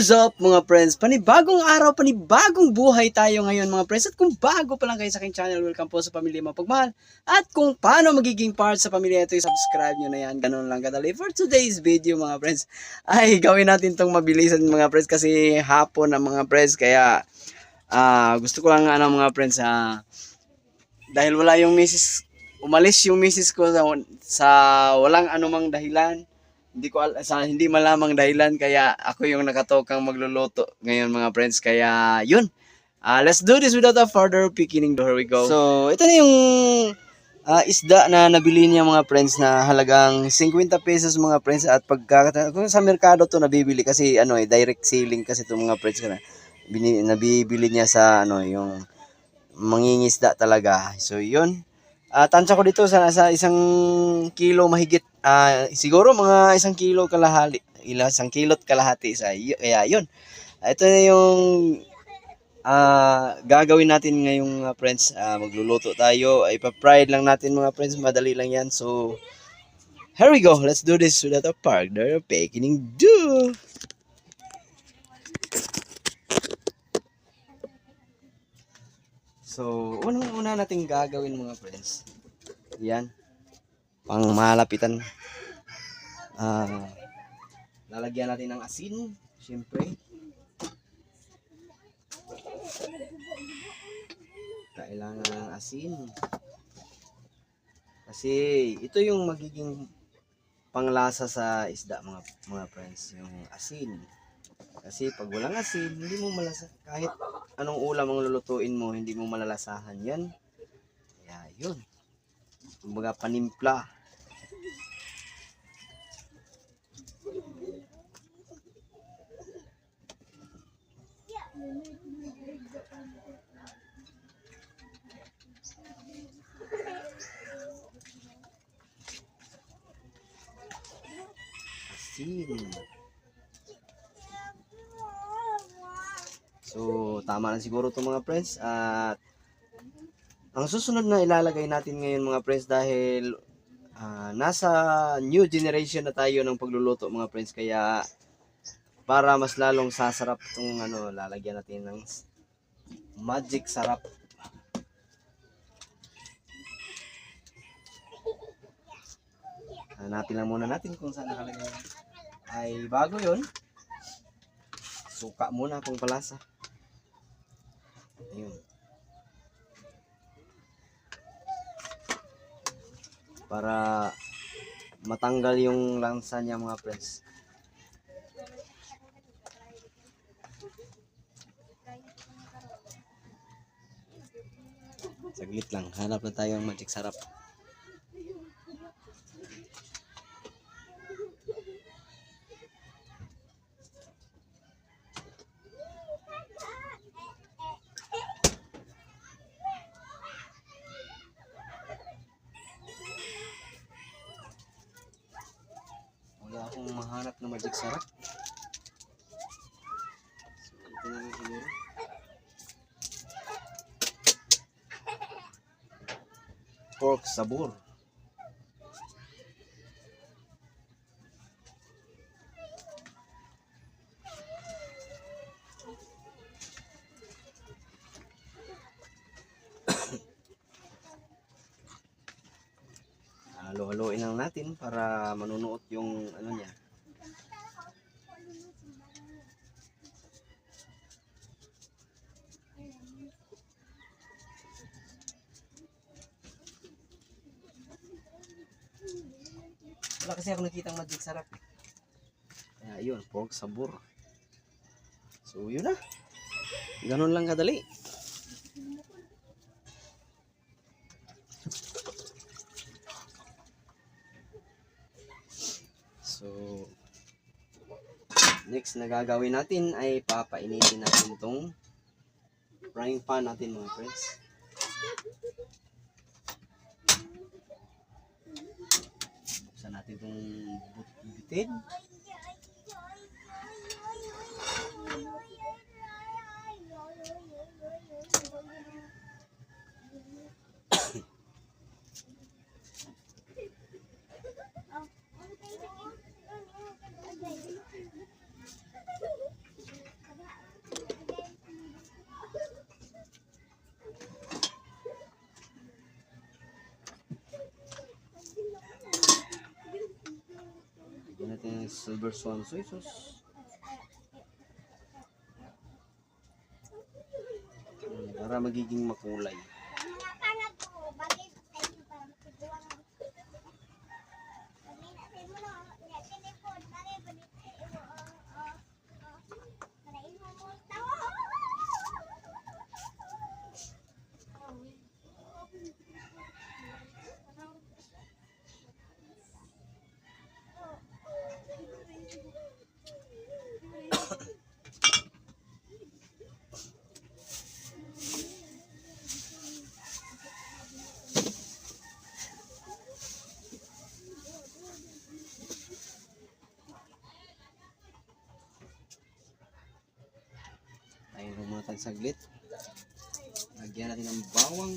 What's up mga friends? Panibagong araw, panibagong buhay tayo ngayon mga friends. At kung bago pa lang kayo sa aking channel, welcome po sa Pamilya Mapagmahal. At kung paano magiging part sa pamilya ito, subscribe nyo na yan. Ganun lang kadali. For today's video mga friends, ay gawin natin tong mabilisan mga friends kasi hapon na mga friends. Kaya gusto ko lang mga friends, dahil wala yung misis, umalis yung misis ko sa walang anumang dahilan. Hindi malamang dahilan, kaya ako yung nakatokang magluluto ngayon mga friends. Kaya yun, let's do this without a further beginning. Here we go. So ito na yung isda na nabili niya mga friends na halagang 50 pesos mga friends. At kung sa merkado to nabibili kasi direct selling kasi to mga friends na nabibili niya sa yung mangingisda talaga. So yun, tansya ko dito sa isang kilo mahigit, siguro mga 1 kilo kalahati, 1 kilo't kalahati kaya yun, ito na yung gagawin natin ngayong friends. Magluluto tayo, ipa-fried lang natin mga friends, madali lang yan. So here we go, let's do this without a further beginning. So, unang-una nating gagawin mga friends, yan, pang malapitan, lalagyan natin ng asin, syempre. Kailangan ng asin. Kasi ito yung magiging panglasa sa isda mga friends, yung asin. Kasi pag walang asin, hindi mo malasa. Kahit anong ulam ang lulutuin mo, hindi mo malalasahan yan. Kaya yun, kumbaga panimpla. Asin. So, tama na siguro ito mga friends. At ang susunod na ilalagay natin ngayon mga friends, dahil nasa new generation na tayo ng pagluluto mga friends. Kaya para mas lalong sasarap itong lalagyan natin ng magic sarap. Hanapin lang muna natin kung saan nakalagay. Ay bago yun, suka muna kung palasa. Ayun. Para matanggal yung lansa niya mga friends. Saglit lang, hanap na tayo ng magic sarap. Wala akong mahanap na magic sarap. So, ito na lang siguro. Pork sabor. Halo-haloin lang natin para manunuot yung niya. Wala kasi ako nakitang magic sarap. Kaya yun, pork sabor. So yun na, ganun lang kadali. So next na gagawin natin ay papainitin natin itong frying pan natin mga friends. Buksan natin itong bitin. natin yung silver swan soy sauce. Para magiging makulay. Tayo muna tayo saglit. Lagyan natin ng bawang.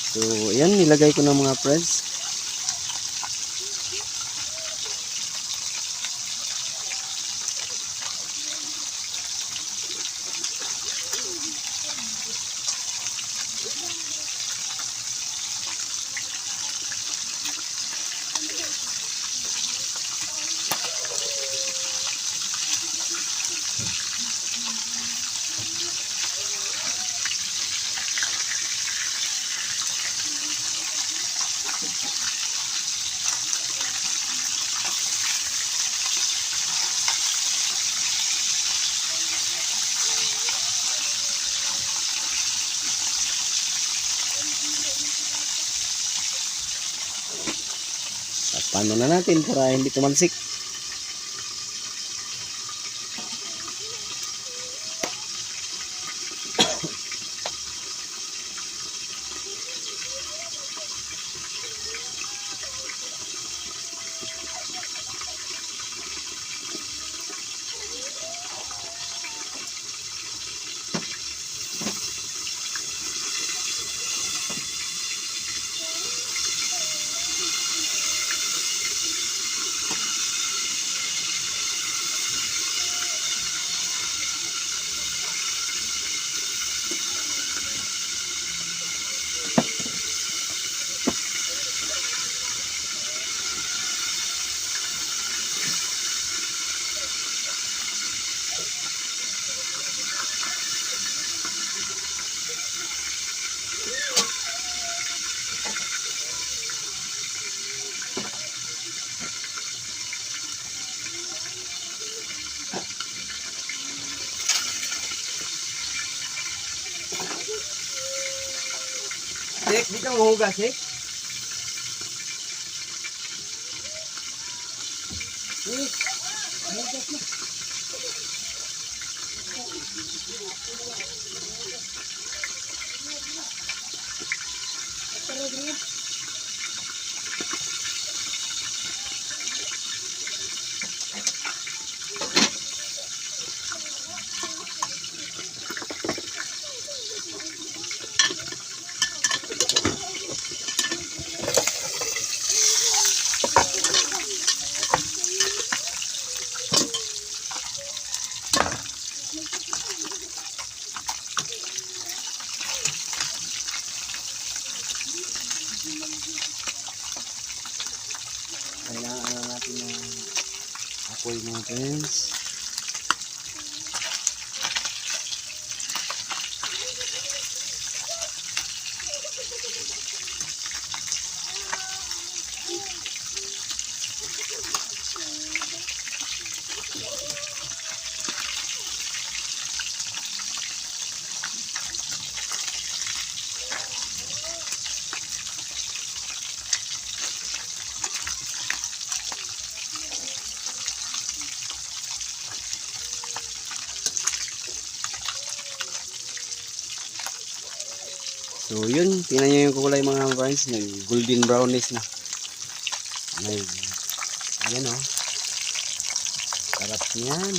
So, ayan, nilagay ko ng mga friends. Paano na natin para hindi tumalsik. Sek, di ka mahugas, Sek? Mahugas na. Kailangan natin ng apoy mga friends. So yun, tingnan nyo yung kulay mga friends, nag golden brownish na. May, ayan o. Sarap niyan.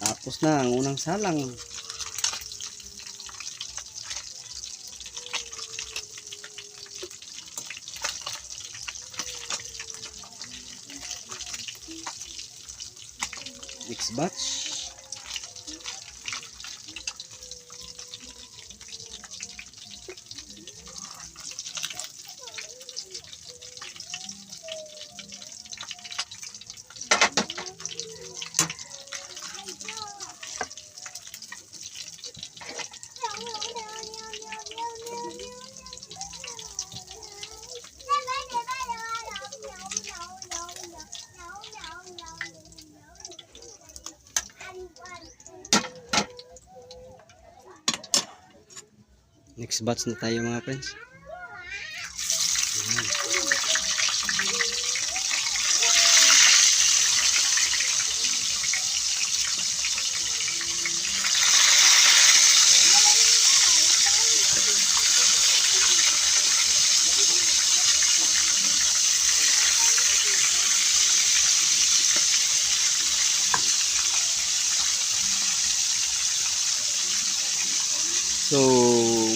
Tapos na ang unang salang. Next batch. Next batch na tayo mga friends. So,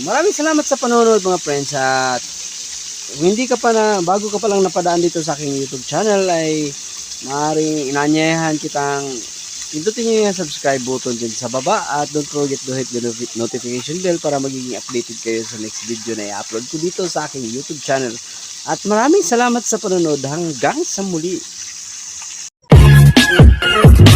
maraming salamat sa panonood mga friends, at kung hindi ka pa na, bago ka pa lang napadaan dito sa aking YouTube channel, ay maaaring inanyayahan kitang pindutin nyo yung subscribe button dyan sa baba, at don't forget to hit the notification bell para magiging updated kayo sa next video na i-upload ko dito sa aking YouTube channel. At maraming salamat sa panonood, hanggang sa muli.